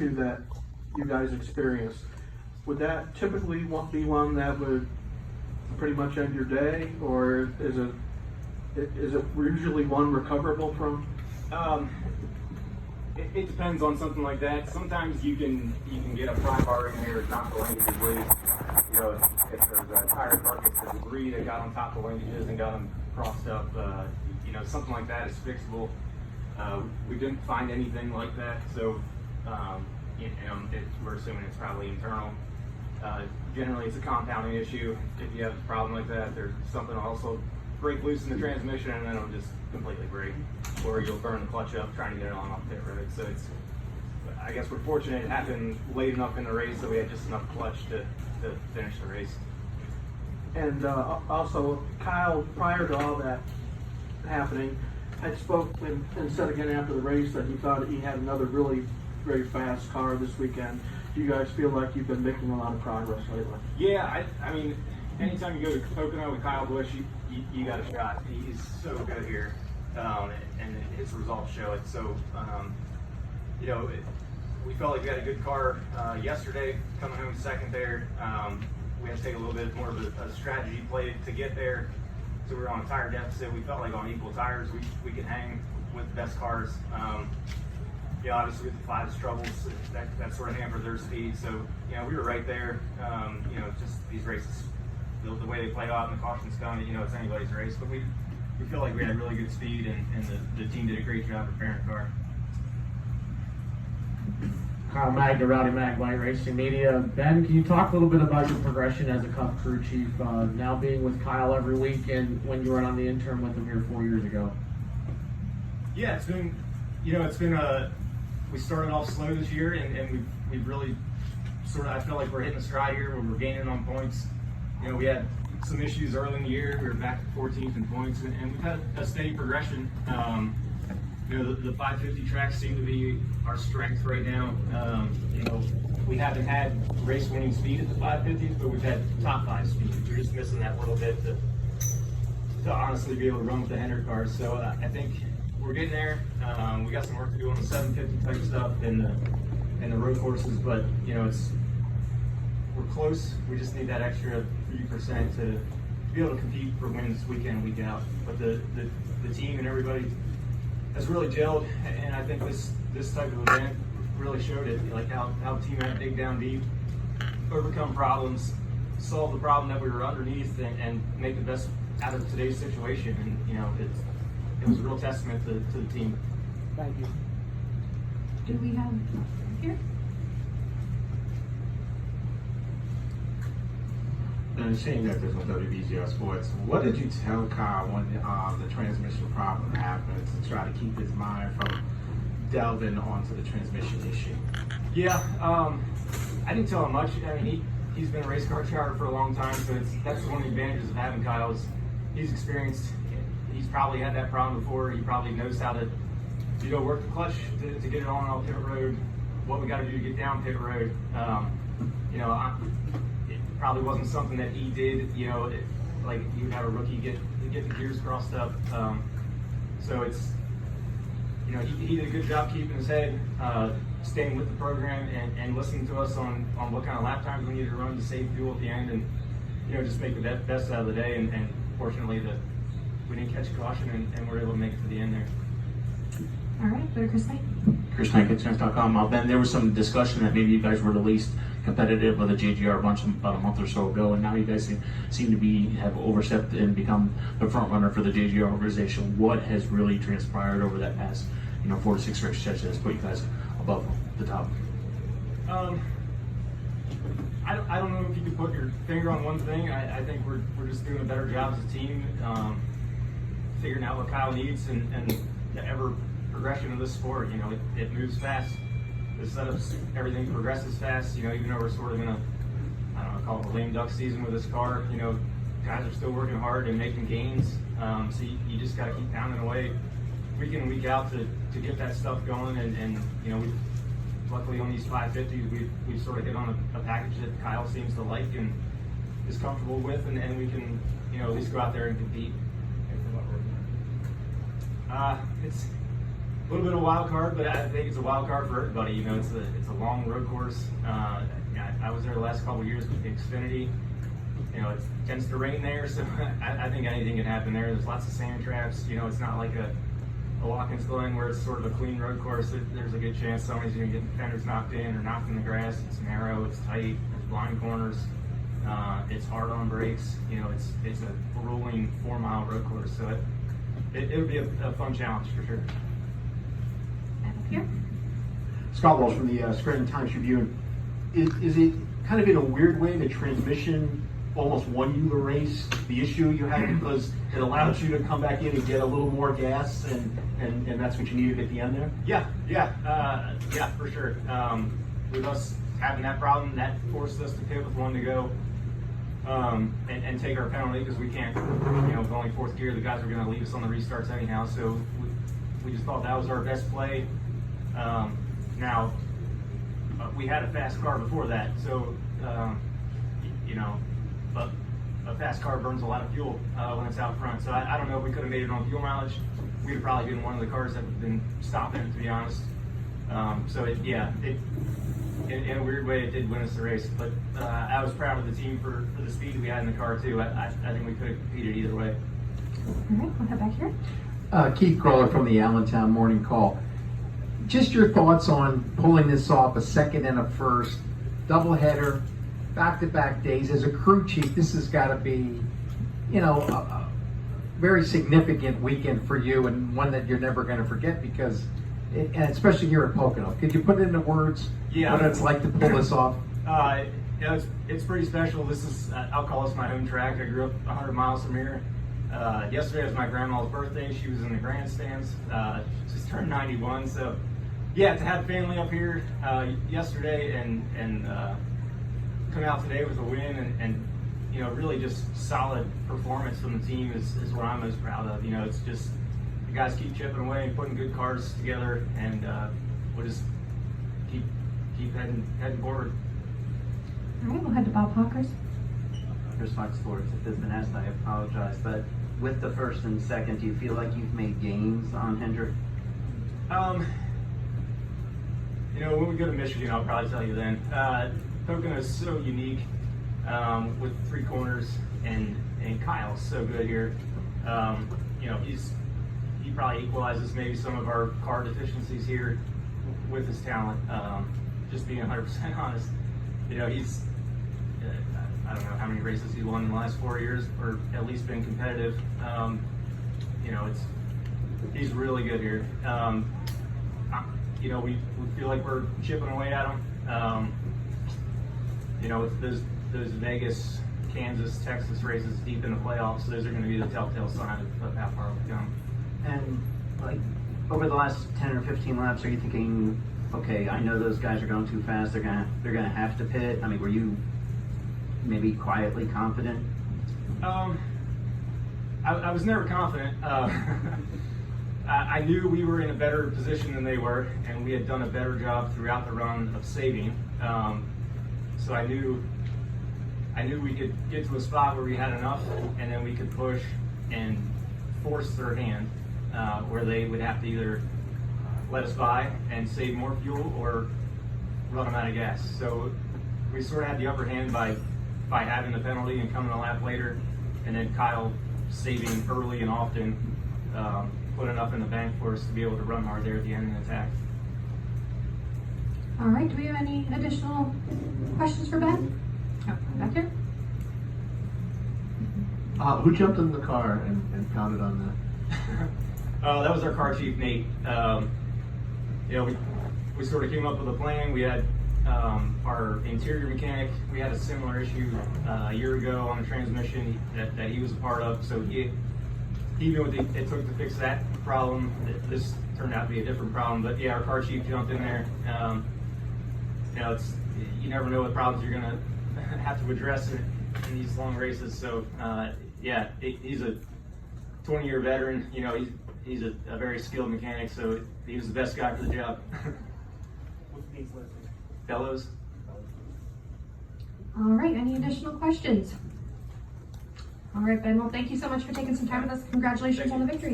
that you guys experienced, would that typically be one that would pretty much end your day, or is it usually one recoverable from? It depends on something like that. Sometimes you can get a pry bar in there, knock the linkages loose. You know, if there's a tire carcass or debris that got on top of the linkages and got them crossed up, you know, something like that is fixable. We didn't find anything like that, so we're assuming it's probably internal. Generally, it's a compounding issue. If you have a problem like that, there's something will also break loose in the transmission, and then it'll just completely break, or you'll burn the clutch up trying to get it on off pit road. So I guess we're fortunate it happened late enough in the race that we had just enough clutch to finish the race. And also, Kyle, prior to all that happening, had spoke and said again after the race that he thought he had another really very fast car this weekend. Do you guys feel like you've been making a lot of progress lately? Yeah, I mean, anytime you go to Pocono with Kyle Busch, you got a shot. He's so good here, and his results show it. So, you know, we felt like we had a good car yesterday, coming home second there. We had to take a little bit more of a strategy play to get there. So we were on a tire deficit. We felt like on equal tires, we could hang with the best cars. Yeah, obviously with the Fly's troubles, that sort of hampered their speed. So, you know, we were right there. You know, just these races, the way they play out and the cautions come, you know, it's anybody's race. But we feel like we had really good speed, and the team did a great job preparing the car. Kyle Magda, Rowdy Mag, White Racing Media. Ben, can you talk a little bit about your progression as a Cup crew chief, now being with Kyle every week, and when you were on the interim with him here 4 years ago? Yeah, it's been, we started off slow this year, and we've really sort of, I feel like we're hitting a stride here where we're gaining on points. You know, we had some issues early in the year. We were back to 14th in points, and we've had a steady progression. You know, the 550 tracks seem to be our strength right now. You know, we haven't had race-winning speed at the 550s, but we've had top 5 speed. We're just missing that little bit to honestly be able to run with the Hendrick cars. So I think we're getting there. We got some work to do on the 750 type stuff and the road courses, but you know, we're close. We just need that extra 3% to be able to compete for wins week in, week out. But the team and everybody has really gelled, and I think this type of event really showed it, like how the team had to dig down deep, overcome problems, solve the problem that we were underneath, and make the best out of today's situation. And you know, it was a real testament to the team. Thank you. Do we have here? And seeing that there's no WBGR Sports, what did you tell Kyle when the transmission problem happened to try to keep his mind from delving onto the transmission issue? Yeah, I didn't tell him much. I mean, he's been a race car driver for a long time, so that's one of the advantages of having Kyle is he's experienced. He's probably had that problem before. He probably knows how to, you know, work the clutch to get it on off pit road, what we got to do to get down pit road. You know, it probably wasn't something that he did, you know, like you would have a rookie get the gears crossed up. So it's, you know, he did a good job keeping his head, staying with the program and listening to us on what kind of lap times we needed to run to save fuel at the end, and you know, just make the best out of the day. And fortunately, we didn't catch a caution, and we're able to make it to the end there. All right, go to Chris Knight. Chris Knight, Insurance.com. Ben, there was some discussion that maybe you guys were the least competitive with the JGR bunch about a month or so ago, and now you guys seem to have overstepped and become the front runner for the JGR organization. What has really transpired over that past, 4 to 6 race stretch that has put you guys above the top? I don't know if you could put your finger on one thing. I think we're just doing a better job as a team, figuring out what Kyle needs, and the ever progression of this sport. You know, it moves fast. The setups, everything progresses fast. You know, even though we're sort of in call it a lame duck season with this car. You know, guys are still working hard and making gains. So you just got to keep pounding away, week in and week out, to get that stuff going. And you know, luckily on these 550s, we've sort of hit on a package that Kyle seems to like and is comfortable with, and we can, at least go out there and compete. A little bit of a wild card, but I think it's a wild card for everybody. You know, it's a long road course. I was there the last couple of years with the Xfinity. You know, it tends to rain there, so I think anything can happen there. There's lots of sand traps. You know, it's not like a Watkins Glen where it's sort of a clean road course. There's a good chance somebody's going to get fenders knocked in or knocked in the grass. It's narrow, it's tight, there's blind corners. It's hard on brakes. You know, it's a grueling 4-mile road course, so it would be a fun challenge for sure. And up here. Scott Walsh from the Scranton Times Tribune. Is it kind of in a weird way the transmission almost won you the race, the issue you had, because it allowed you to come back in and get a little more gas, and that's what you needed at the end there? Yeah, for sure. With us having that problem, that forced us to pit with 1 to go and take our penalty because we can't, you know, with only 4th gear, the guys are going to leave us on the restarts anyhow. So we just thought that was our best play. Now, we had a fast car before that, so, you know, but a fast car burns a lot of fuel when it's out front. So I don't know if we could have made it on fuel mileage. We'd have probably been one of the cars that would have been stopping, to be honest. So in a weird way, it did win us the race. But I was proud of the team for the speed we had in the car too. I think we could have competed either way. All right, we'll head back here. Keith Crawler from the Allentown Morning Call. Just your thoughts on pulling this off, a second and a first, doubleheader, back-to-back days. As a crew chief, this has got to be, you know, a very significant weekend for you and one that you're never going to forget because, and especially here in Pocono. Could you put it into words what it's like to pull this off? Yeah, it's pretty special. This is, I'll call this my home track. I grew up 100 miles from here. Yesterday was my grandma's birthday. She was in the grandstands. She's turned 91, so yeah, to have family up here yesterday and come out today with a win and you know, really just solid performance from the team is what I'm most proud of. You know, it's just the guys keep chipping away and putting good cars together, and we'll just keep heading forward. All right, we'll head to Bob Hawkers. Chris Fox Sports. If it's been asked, I apologize. But with the first and second, do you feel like you've made gains on Hendrick? You know, when we go to Michigan, I'll probably tell you then. Pocono is so unique with 3 corners, and Kyle's so good here. You know, he probably equalizes maybe some of our car deficiencies here with his talent. Just being 100% honest, you know, he's I don't know how many races he won in the last 4 years, or at least been competitive. You know, he's really good here. You know, we feel like we're chipping away at him. You know, with those Vegas, Kansas, Texas races deep in the playoffs, those are going to be the telltale sign of how far we've come. And like over the last 10 or 15 laps, are you thinking, okay, I know those guys are going too fast. They're gonna have to pit. I mean, were you maybe quietly confident? I was never confident. I knew we were in a better position than they were, and we had done a better job throughout the run of saving. So I knew we could get to a spot where we had enough, and then we could push and force their hand, where they would have to either let us by and save more fuel or run them out of gas. So we sort of had the upper hand by having the penalty and coming a lap later, and then Kyle saving early and often, put enough in the bank for us to be able to run hard there at the end and attack. All right, do we have any additional questions for Ben? Oh, back here. Who jumped in the car and pounded on That was our car chief, Nate. You know, we sort of came up with a plan. We had our interior mechanic. We had a similar issue a year ago on a transmission that he was a part of. So he knew what it took to fix that problem. This turned out to be a different problem. But yeah, our car chief jumped in there. You know, you never know what problems you're gonna have to address in these long races. So yeah, he's a 20-year veteran. You know, he's a very skilled mechanic. So he was the best guy for the job. What's Nate's last name? Bellows. All right, any additional questions? All right, Ben, well, thank you so much for taking some time with us. Congratulations on the victory.